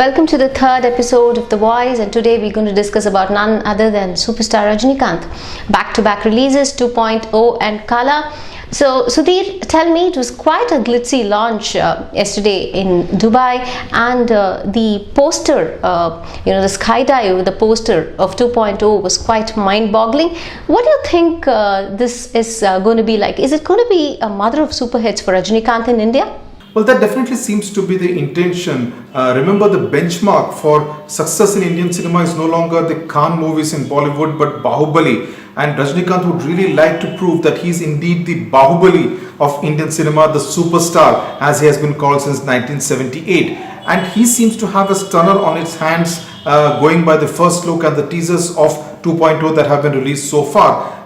Welcome to the third episode of The Voice, and today we're going to discuss about none other than Superstar Rajinikanth. Back-to-back releases 2.0 and Kaala. So Sudhir, tell me, it was quite a glitzy launch yesterday in Dubai, and the poster, the skydive with the poster of 2.0 was quite mind-boggling. What do you think this is going to be like? Is it going to be a mother of super hits for Rajinikanth in India? Well, that definitely seems to be the intention. Remember, the benchmark for success in Indian cinema is no longer the Khan movies in Bollywood but Bahubali. And Rajinikanth would really like to prove that he is indeed the Bahubali of Indian cinema, the superstar as he has been called since 1978. And he seems to have a stunner on his hands going by the first look and the teasers of 2.0 that have been released so far.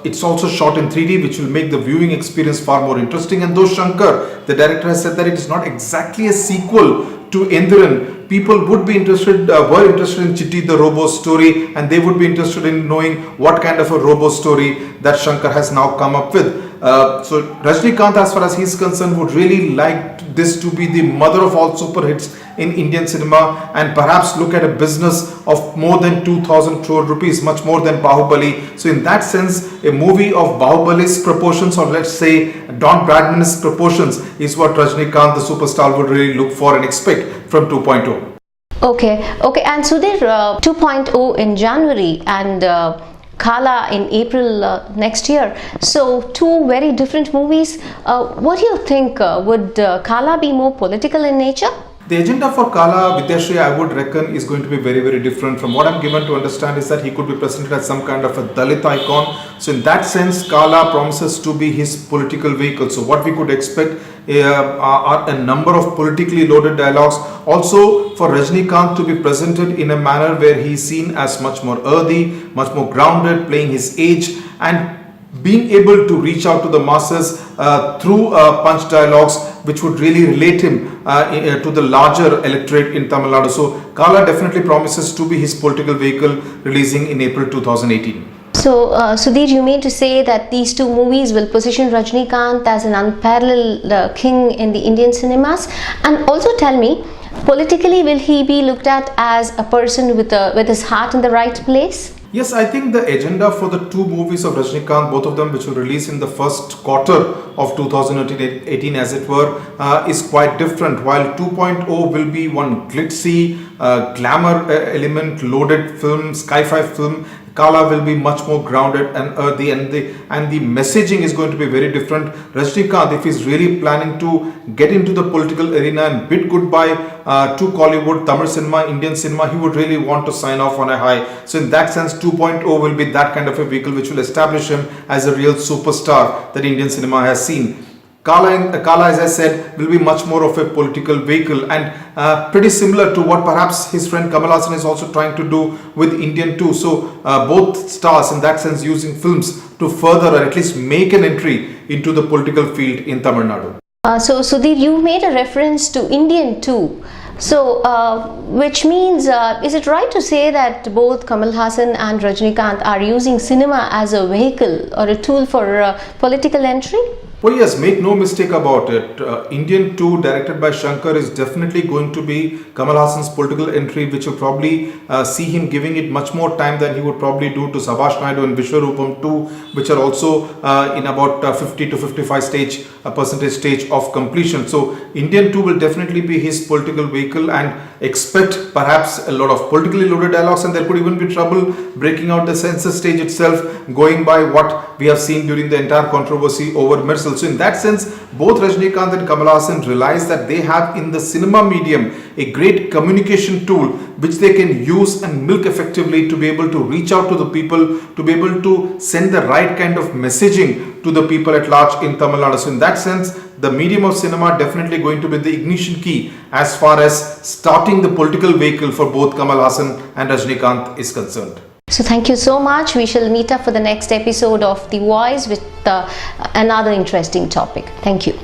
It's also shot in 3D, which will make the viewing experience far more interesting. And though Shankar, the director, has said that it is not exactly a sequel to Indiran, people would be interested, were interested in Chitti, the robo story, and they would be interested in knowing what kind of a robo story that Shankar has now come up with. So Rajinikanth, as far as he's concerned, would really like this to be the mother of all super hits in Indian cinema, and perhaps look at a business of more than 2,000 crore rupees, much more than Bahubali. So in that sense, a movie of Bahubali's proportions, or let's say Don Bradman's proportions, is what Rajinikanth, the superstar, would really look for and expect from 2.0. Okay. And Sudhir, 2.0 in January and Kaala in April next year. So two very different movies. What do you think? Would Kaala be more political in nature? The agenda for Kaala, Vidyashri, I would reckon, is going to be very, very different. From what I'm given to understand is that he could be presented as some kind of a Dalit icon. So in that sense, Kaala promises to be his political vehicle. So what we could expect are a number of politically loaded dialogues. Also for Rajinikanth to be presented in a manner where he is seen as much more earthy, much more grounded, playing his age, and being able to reach out to the masses through punch dialogues, which would really relate him to the larger electorate in Tamil Nadu. So Kaala definitely promises to be his political vehicle, releasing in April 2018. So Sudhir, you mean to say that these two movies will position Rajinikanth as an unparalleled king in the Indian cinemas? And also tell me, politically, will he be looked at as a person with his heart in the right place? Yes, I think the agenda for the two movies of Rajinikanth, both of them which will release in the first quarter of 2018 as it were, is quite different. While 2.0 will be one glitzy, glamour element loaded film, sci-fi film, Kaala will be much more grounded and earthy, and the messaging is going to be very different. Rajinikanth, if he's really planning to get into the political arena and bid goodbye to Kollywood, Tamil cinema, Indian cinema, he would really want to sign off on a high. So in that sense, 2.0 will be that kind of a vehicle which will establish him as a real superstar that Indian cinema has seen. Kaala, as I said, will be much more of a political vehicle, and pretty similar to what perhaps his friend Kamal Haasans is also trying to do with Indian 2. So both stars in that sense using films to further or at least make an entry into the political field in Tamil Nadu. So Sudhir, you made a reference to Indian 2. So, which means, is it right to say that both Kamal Haasan and Rajinikanth are using cinema as a vehicle or a tool for political entry? Well, yes, make no mistake about it. Indian 2, directed by Shankar, is definitely going to be Kamal Haasan's political entry, which will probably see him giving it much more time than he would probably do to Subhash Naidu and Vishwarupam 2, which are also in about 50 to 55 percentage stage of completion. So Indian 2 will definitely be his political vehicle, and expect perhaps a lot of politically loaded dialogues, and there could even be trouble breaking out the censor stage itself, going by what we have seen during the entire controversy over Mersal. So in that sense, both Rajinikanth and Kamal Haasan realize that they have in the cinema medium a great communication tool which they can use and milk effectively to be able to reach out to the people, to be able to send the right kind of messaging to the people at large in Tamil Nadu. So in that sense, the medium of cinema definitely going to be the ignition key as far as starting the political vehicle for both Kamal Haasan and Rajinikanth is concerned. So thank you so much. We shall meet up for the next episode of The Voice with another interesting topic. Thank you.